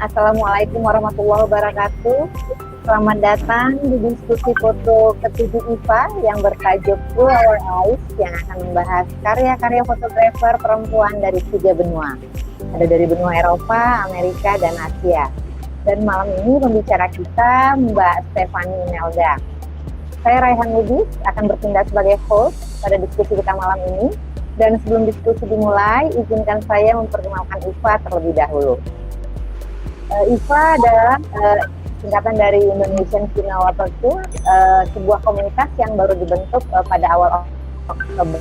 Assalamualaikum warahmatullahi wabarakatuh. Selamat datang di diskusi foto ke-7 IFA yang bertajuk Through Our Eyes, yang akan membahas karya-karya fotografer perempuan dari 3 benua. Ada dari benua Eropa, Amerika, dan Asia. Dan malam ini pembicara kita Mbak Stephanie Imelda. Saya Raihan Lubis akan bertindak sebagai host pada diskusi kita malam ini. Dan sebelum diskusi dimulai, izinkan saya memperkenalkan IFA terlebih dahulu. IFA adalah singkatan dari Indonesian Female Water Tour, sebuah komunitas yang baru dibentuk pada awal Oktober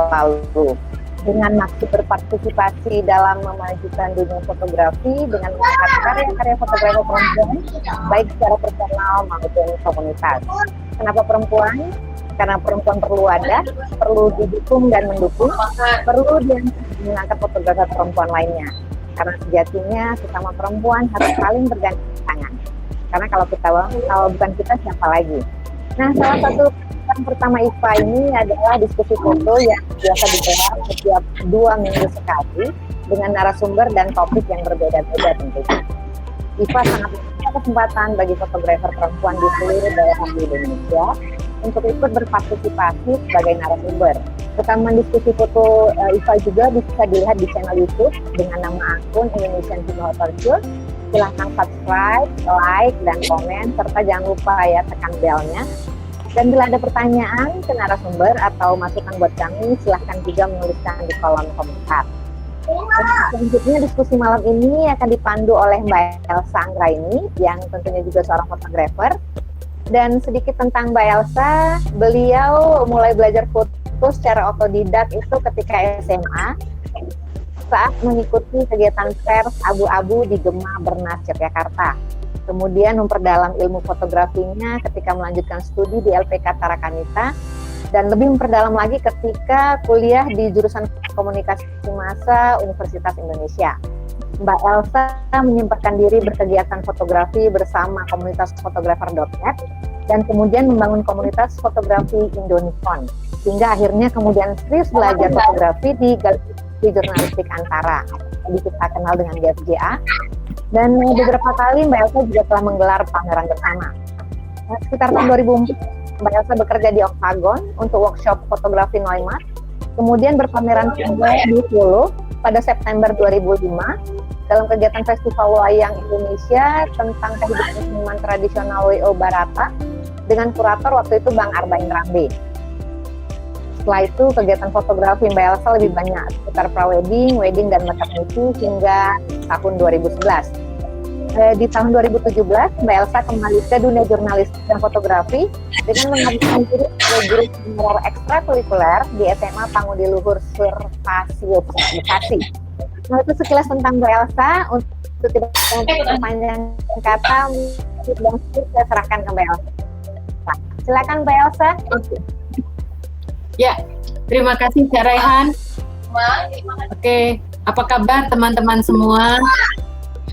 lalu dengan maksud berpartisipasi dalam memajukan dunia fotografi dengan mengangkat karya-karya fotografer perempuan baik secara personal maupun komunitas. Kenapa perempuan? Karena perempuan perlu ada, perlu didukung dan mendukung, perlu mengangkat fotografer perempuan lainnya. Karena sejatinya sesama perempuan harus saling bergandengan tangan. Karena kalau bukan kita, siapa lagi? Nah, salah satu yang pertama IFA ini adalah diskusi foto yang biasa digelar setiap 2 minggu sekali dengan narasumber dan topik yang berbeda-beda tentunya. IFA sangat membuka kesempatan bagi fotografer perempuan di seluruh daerah di Indonesia untuk ikut berpartisipasi sebagai narasumber. Rekaman diskusi foto IFA juga bisa dilihat di channel YouTube dengan nama akun Indonesian Female Water Tour. Silahkan subscribe, like, dan komen, serta jangan lupa ya tekan belnya. Dan bila ada pertanyaan ke narasumber atau masukan buat kami, silahkan juga menuliskan di kolom komentar. Selanjutnya diskusi malam ini akan dipandu oleh Mbak Elsa Anggraini yang tentunya juga seorang fotografer. Dan sedikit tentang Mbak Elsa, beliau mulai belajar foto secara otodidak itu ketika SMA saat mengikuti kegiatan pers abu-abu di Gema Bernas, Yogyakarta. Kemudian memperdalam ilmu fotografinya ketika melanjutkan studi di LPK Tarakanita dan lebih memperdalam lagi ketika kuliah di jurusan Komunikasi Massa Universitas Indonesia. Mbak Elsa menyempatkan diri berkegiatan fotografi bersama komunitas fotografer.net dan kemudian membangun komunitas fotografi Indonicon, hingga akhirnya kemudian serius belajar fotografi di Galeri Jurnalistik Antara, jadi kita kenal dengan GFJA. Dan beberapa kali Mbak Elsa juga telah menggelar pameran bersama. Sekitar tahun 2004, Mbak Elsa bekerja di Octagon untuk workshop fotografi Neumarkt, kemudian berpameran juga di Solo pada September 2005 dalam kegiatan Festival Wayang Indonesia tentang kehidupan seniman tradisional W.O. Barata dengan kurator waktu itu Bang Arba'in Rambe. Setelah itu kegiatan fotografi Mbak Elsa lebih banyak seputar prawedding, wedding, dan maternity hingga tahun 2011. Di tahun 2017 Mbak Elsa kembali ke dunia jurnalistik dan fotografi dengan mengabdikan diri sebagai guru seminar ekstrakurikuler di SMA Pangudi Luhur Survasi Bekasi. Nah, itu sekilas tentang Mbak Elsa. Untuk tidak memperpanjang kata, dan saya serahkan ke Mbak Elsa. Silakan Mbak Elsa. Ya, terima kasih Kak Raihan. Oke, apa kabar teman-teman semua?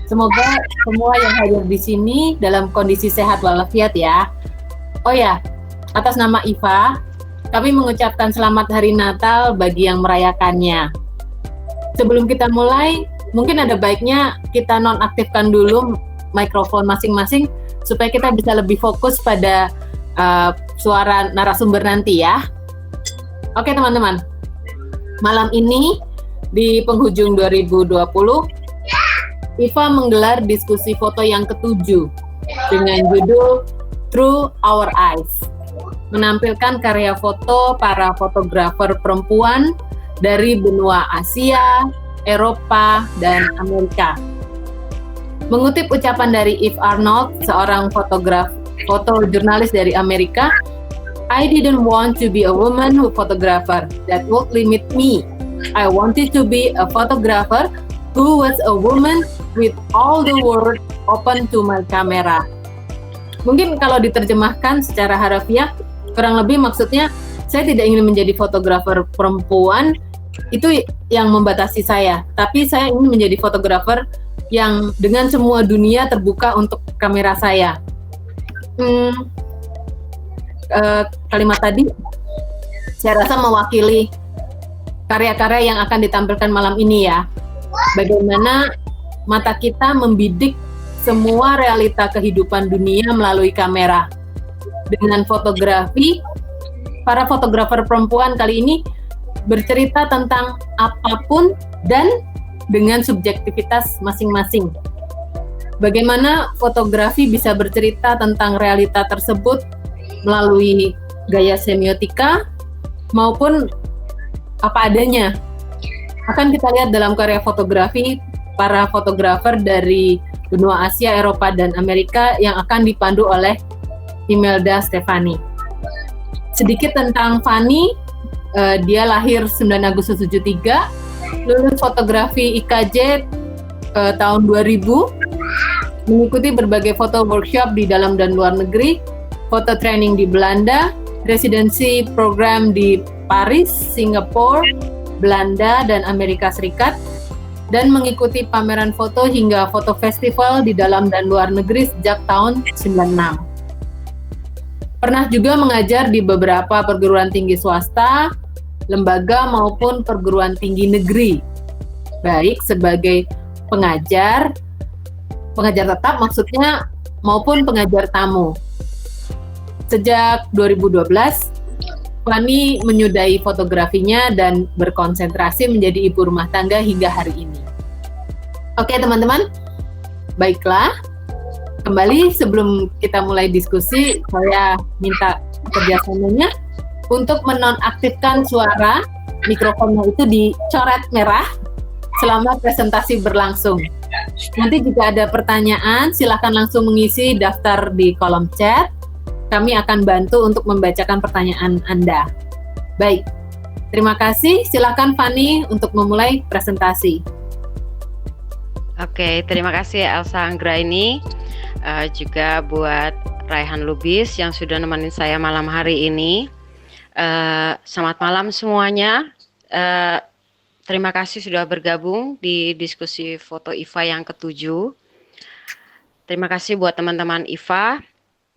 Semoga semua yang hadir di sini dalam kondisi sehat walafiat ya. Oh ya, atas nama IFA, kami mengucapkan selamat Hari Natal bagi yang merayakannya. Sebelum kita mulai, mungkin ada baiknya kita nonaktifkan dulu mikrofon masing-masing supaya kita bisa lebih fokus pada suara narasumber nanti ya. Oke teman-teman, malam ini di penghujung 2020, IFA menggelar diskusi foto yang ke-7 dengan judul Through Our Eyes, menampilkan karya foto para fotografer perempuan dari benua Asia, Eropa, dan Amerika. Mengutip ucapan dari Eve Arnold, seorang fotojurnalis dari Amerika, I didn't want to be a woman who photographer that would limit me. I wanted to be a photographer who was a woman with all the world open to my camera. Mungkin kalau diterjemahkan secara harafiah, kurang lebih maksudnya saya tidak ingin menjadi fotografer perempuan itu yang membatasi saya, tapi saya ingin menjadi fotografer yang dengan semua dunia terbuka untuk kamera saya. Kalimat tadi saya rasa mewakili karya-karya yang akan ditampilkan malam ini ya. Bagaimana mata kita membidik semua realita kehidupan dunia melalui kamera. Dengan fotografi, para fotografer perempuan kali ini bercerita tentang apapun dan dengan subjektivitas masing-masing. Bagaimana fotografi bisa bercerita tentang realita tersebut melalui gaya semiotika maupun apa adanya. Akan kita lihat dalam karya fotografi para fotografer dari benua Asia, Eropa, dan Amerika yang akan dipandu oleh Imelda Stefani. Sedikit tentang Fanny, dia lahir 9 Agustus 73, lulus fotografi IKJ tahun 2000, mengikuti berbagai foto workshop di dalam dan luar negeri, foto training di Belanda, residensi program di Paris, Singapura, Belanda, dan Amerika Serikat, dan mengikuti pameran foto hingga foto festival di dalam dan luar negeri sejak tahun 96. Pernah juga mengajar di beberapa perguruan tinggi swasta, lembaga maupun perguruan tinggi negeri, baik sebagai pengajar tetap maksudnya, maupun pengajar tamu. Sejak 2012, Fanny menyudahi fotografinya dan berkonsentrasi menjadi ibu rumah tangga hingga hari ini. Oke teman-teman, baiklah. Kembali sebelum kita mulai diskusi, saya minta kerjasamanya untuk menonaktifkan suara mikrofonnya itu dicoret merah selama presentasi berlangsung. Nanti jika ada pertanyaan, silakan langsung mengisi daftar di kolom chat. Kami akan bantu untuk membacakan pertanyaan Anda. Baik, terima kasih. Silakan Fanny untuk memulai presentasi. Oke, terima kasih Elsa Anggraini. Juga buat Raihan Lubis yang sudah nemenin saya malam hari ini. Selamat malam semuanya. Terima kasih sudah bergabung di diskusi foto IFA yang ke-7. Terima kasih buat teman-teman IFA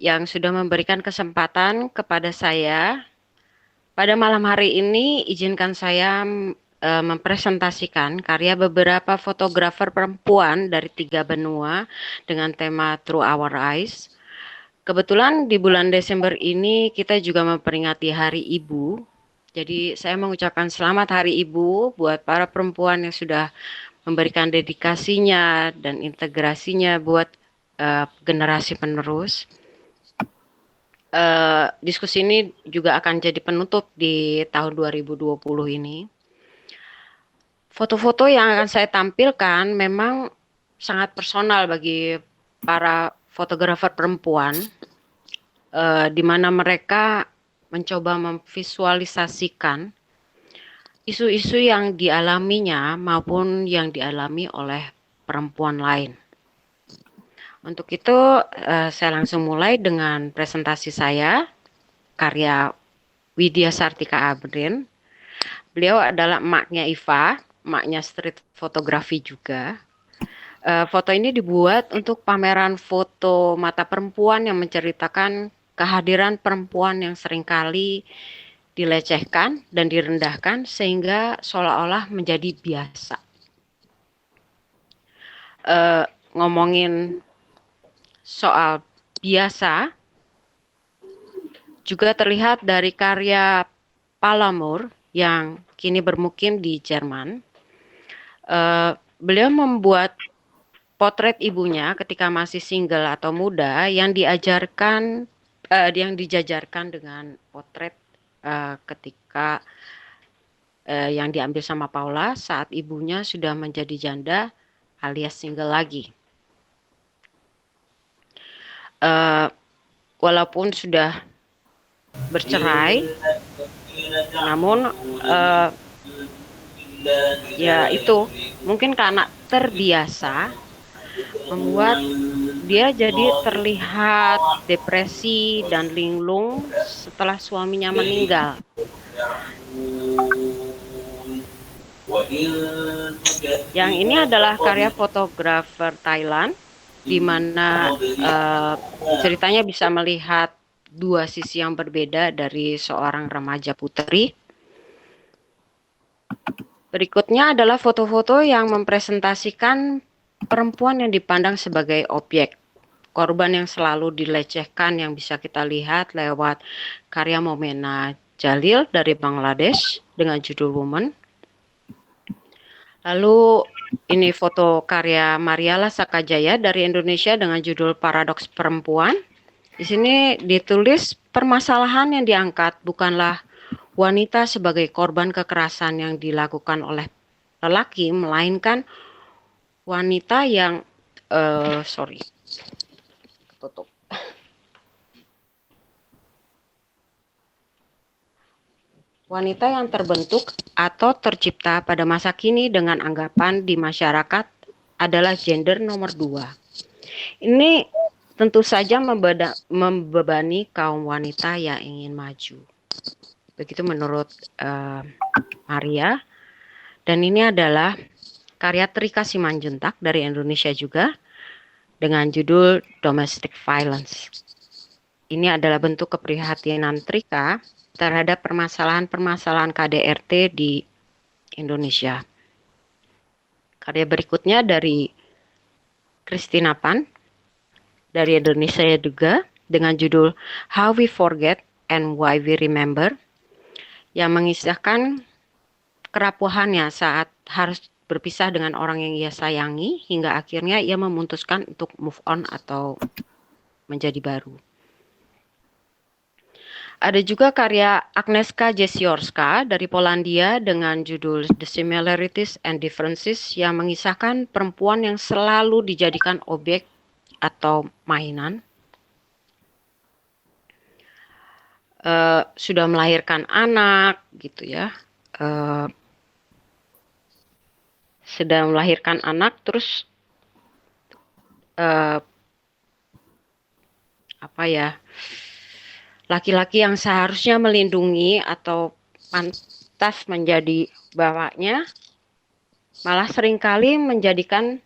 yang sudah memberikan kesempatan kepada saya. Pada malam hari ini, izinkan saya mempresentasikan karya beberapa fotografer perempuan dari 3 benua dengan tema Through Our Eyes. Kebetulan di bulan Desember ini kita juga memperingati Hari Ibu. Jadi saya mengucapkan selamat Hari Ibu buat para perempuan yang sudah memberikan dedikasinya dan integrasinya buat generasi penerus. Diskusi ini juga akan jadi penutup di tahun 2020 ini. Foto-foto yang akan saya tampilkan memang sangat personal bagi para fotografer perempuan, di mana mereka mencoba memvisualisasikan isu-isu yang dialaminya maupun yang dialami oleh perempuan lain. Untuk itu saya langsung mulai dengan presentasi saya, karya Widya Sartika Abrin. Beliau adalah emaknya Iva, emaknya street fotografi juga. Foto ini dibuat untuk pameran foto mata perempuan yang menceritakan kehadiran perempuan yang seringkali dilecehkan dan direndahkan sehingga seolah-olah menjadi biasa. Ngomongin soal biasa juga terlihat dari karya Palamur yang kini bermukim di Jerman. Beliau membuat potret ibunya ketika masih single atau muda yang dijajarkan dengan potret ketika yang diambil sama Paula saat ibunya sudah menjadi janda alias single lagi. Walaupun sudah bercerai, namun ya itu mungkin karena terbiasa membuat dia jadi terlihat depresi dan linglung setelah suaminya meninggal. Yang ini adalah karya fotografer Thailand, di mana ceritanya bisa melihat dua sisi yang berbeda dari seorang remaja putri. Berikutnya adalah foto-foto yang mempresentasikan perempuan yang dipandang sebagai objek, korban yang selalu dilecehkan yang bisa kita lihat lewat karya Momena Jalil dari Bangladesh dengan judul Woman. Lalu ini foto karya Mariala Sakajaya dari Indonesia dengan judul Paradoks Perempuan. Di sini ditulis permasalahan yang diangkat bukanlah wanita sebagai korban kekerasan yang dilakukan oleh lelaki, melainkan wanita yang tutup. Wanita yang terbentuk atau tercipta pada masa kini dengan anggapan di masyarakat adalah gender nomor 2. Ini tentu saja membebani kaum wanita yang ingin maju. Begitu menurut Maria. Dan ini adalah karya Trika Simanjuntak dari Indonesia juga dengan judul Domestic Violence. Ini adalah bentuk keprihatinan Trika terhadap permasalahan-permasalahan KDRT di Indonesia. Karya berikutnya dari Christina Pan dari Indonesia juga dengan judul How We Forget and Why We Remember, yang mengisahkan kerapuhannya saat harus berpisah dengan orang yang ia sayangi hingga akhirnya ia memutuskan untuk move on atau menjadi baru. Ada juga karya Agnieszka Jesiorska dari Polandia dengan judul The Similarities and Differences yang mengisahkan perempuan yang selalu dijadikan objek atau mainan. Sudah melahirkan anak gitu ya. Sedang melahirkan anak terus laki-laki yang seharusnya melindungi atau pantas menjadi bapaknya malah seringkali menjadikan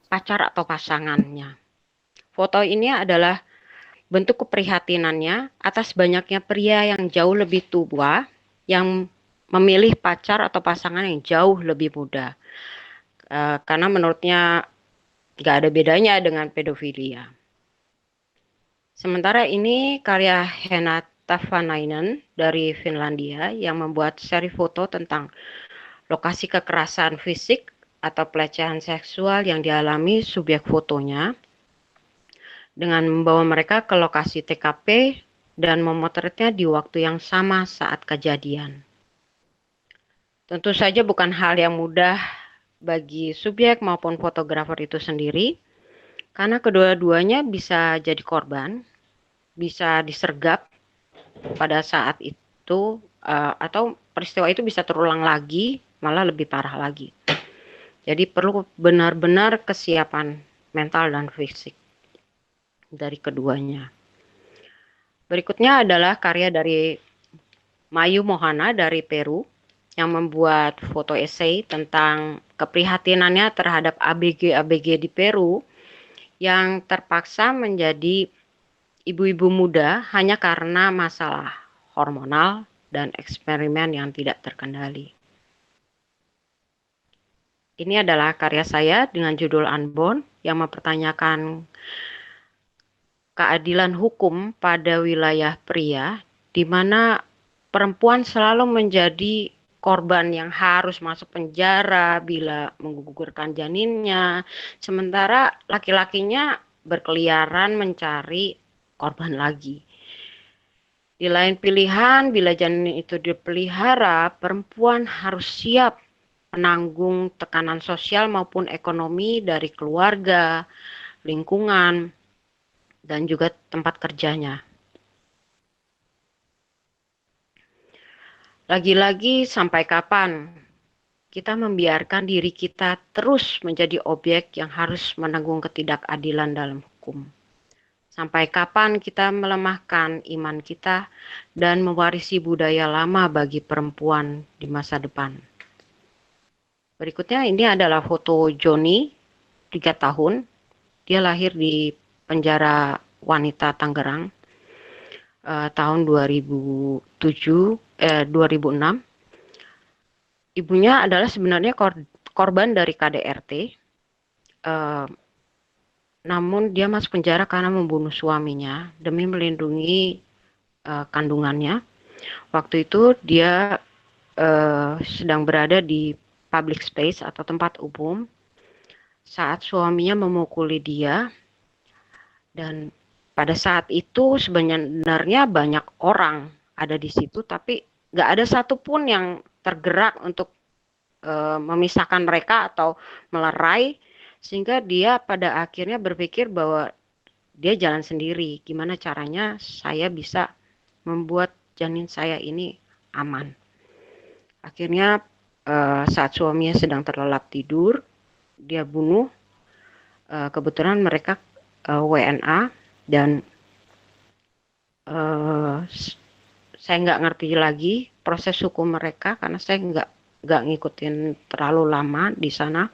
pacar atau pasangannya. Foto ini adalah bentuk keprihatinannya atas banyaknya pria yang jauh lebih tua yang memilih pacar atau pasangan yang jauh lebih muda. Karena menurutnya nggak ada bedanya dengan pedofilia. Sementara ini karya Henna Tavanainen dari Finlandia yang membuat seri foto tentang lokasi kekerasan fisik atau pelecehan seksual yang dialami subjek fotonya dengan membawa mereka ke lokasi TKP dan memotretnya di waktu yang sama saat kejadian. Tentu saja bukan hal yang mudah bagi subjek maupun fotografer itu sendiri, karena kedua-duanya bisa jadi korban, bisa disergap pada saat itu, atau peristiwa itu bisa terulang lagi, malah lebih parah lagi. Jadi perlu benar-benar kesiapan mental dan fisik dari keduanya. Berikutnya adalah karya dari Mayu Mohana dari Peru yang membuat foto esai tentang keprihatinannya terhadap ABG-ABG di Peru yang terpaksa menjadi ibu-ibu muda hanya karena masalah hormonal dan eksperimen yang tidak terkendali. Ini adalah karya saya dengan judul Unborn yang mempertanyakan keadilan hukum pada wilayah pria, di mana perempuan selalu menjadi korban yang harus masuk penjara bila menggugurkan janinnya, sementara laki-lakinya berkeliaran mencari korban lagi. Di lain pilihan, bila janin itu dipelihara, perempuan harus siap menanggung tekanan sosial maupun ekonomi dari keluarga, lingkungan, dan juga tempat kerjanya. Lagi-lagi, sampai kapan kita membiarkan diri kita terus menjadi objek yang harus menanggung ketidakadilan dalam hukum? Sampai kapan kita melemahkan iman kita dan mewarisi budaya lama bagi perempuan di masa depan? Berikutnya ini adalah foto Joni, 3 tahun. Dia lahir di penjara wanita Tangerang tahun 2006. Ibunya adalah sebenarnya korban dari KDRT. eh, namun dia masuk penjara karena membunuh suaminya demi melindungi kandungannya. Waktu itu dia sedang berada di public space atau tempat umum saat suaminya memukuli dia, dan pada saat itu sebenarnya banyak orang ada di situ, tapi nggak ada satupun yang tergerak untuk memisahkan mereka atau melerai, sehingga dia pada akhirnya berpikir bahwa dia jalan sendiri. Gimana caranya saya bisa membuat janin saya ini aman. Akhirnya saat suaminya sedang terlelap tidur, dia bunuh. Kebetulan mereka WNA, dan saya nggak ngerti lagi proses hukum mereka karena saya nggak ngikutin terlalu lama di sana.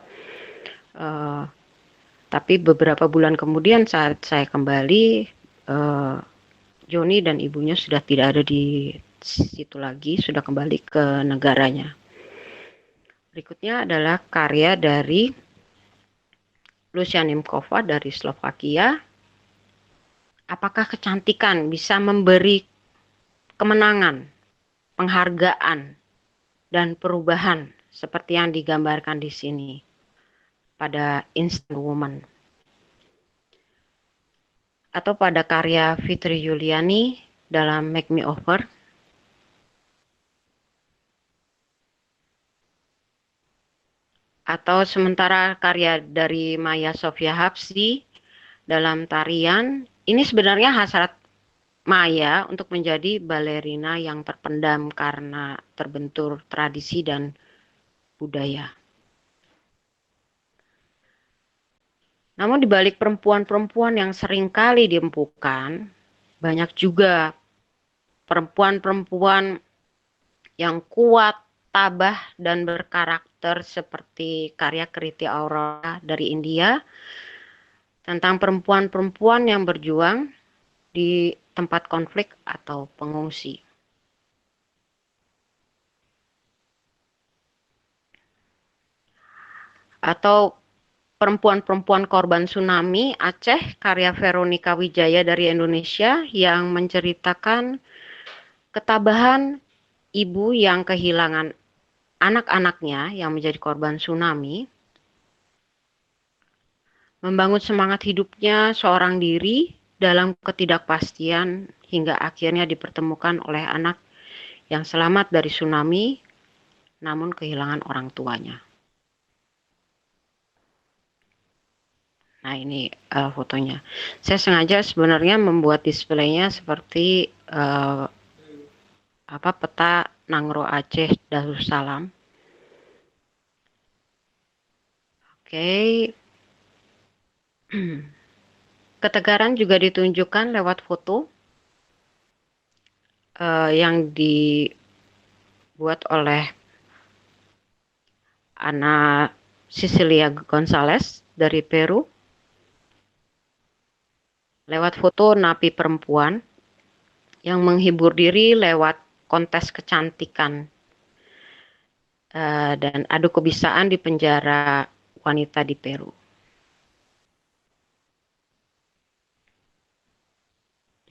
Tapi beberapa bulan kemudian saat saya kembali, Joni dan ibunya sudah tidak ada di situ lagi, sudah kembali ke negaranya. Berikutnya adalah karya dari Lucia Nimkova dari Slovakia. Apakah kecantikan bisa memberi kemenangan, penghargaan, dan perubahan seperti yang digambarkan di sini pada Instant Woman? Atau pada karya Fitri Yuliani dalam Make Me Over? Atau sementara karya dari Maya Sofia Hapsi dalam tarian, ini sebenarnya hasrat Maya untuk menjadi balerina yang terpendam karena terbentur tradisi dan budaya. Namun di balik perempuan-perempuan yang seringkali diempukan, banyak juga perempuan-perempuan yang kuat, tabah, dan berkarakter seperti karya Kriti Aurora dari India tentang perempuan-perempuan yang berjuang di tempat konflik atau pengungsi. Atau perempuan-perempuan korban tsunami Aceh, karya Veronica Wijaya dari Indonesia yang menceritakan ketabahan ibu yang kehilangan anak-anaknya yang menjadi korban tsunami, membangun semangat hidupnya seorang diri dalam ketidakpastian hingga akhirnya dipertemukan oleh anak yang selamat dari tsunami namun kehilangan orang tuanya. Nah, ini fotonya. Saya sengaja sebenarnya membuat displaynya seperti peta Nangro Aceh Darussalam. Oke. Ketegaran juga ditunjukkan lewat foto yang dibuat oleh Ana Cecilia Gonzalez dari Peru. Lewat foto napi perempuan yang menghibur diri lewat kontes kecantikan dan adu kebisaan di penjara wanita di Peru.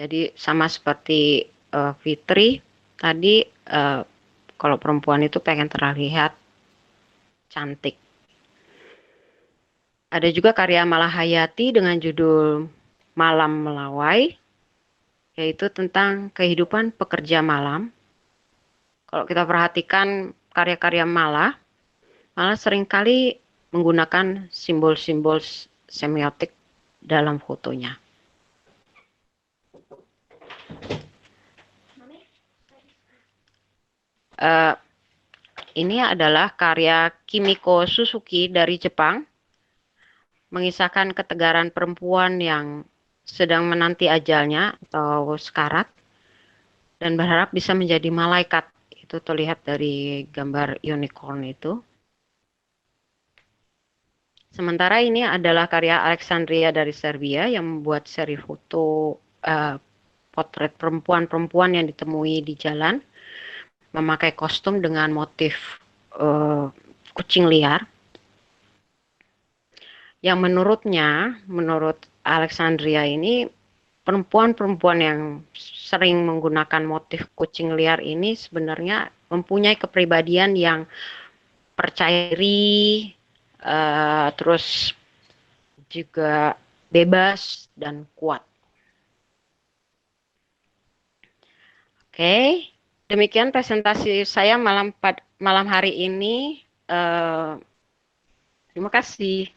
Jadi sama seperti Fitri tadi, kalau perempuan itu pengen terlihat cantik. Ada juga karya Malahayati dengan judul Malam Melawai, yaitu tentang kehidupan pekerja malam. Kalau kita perhatikan karya-karya Malah seringkali menggunakan simbol-simbol semiotik dalam fotonya. Ini adalah karya Kimiko Suzuki dari Jepang, mengisahkan ketegaran perempuan yang sedang menanti ajalnya atau sekarat dan berharap bisa menjadi malaikat. Itu terlihat dari gambar unicorn itu. Sementara ini adalah karya Alexandria dari Serbia yang membuat seri foto potret perempuan-perempuan yang ditemui di jalan memakai kostum dengan motif kucing liar. yang menurut Alexandria ini, perempuan-perempuan yang sering menggunakan motif kucing liar ini sebenarnya mempunyai kepribadian yang percaya diri, terus juga bebas dan kuat. Oke, demikian presentasi saya malam hari ini. Terima kasih.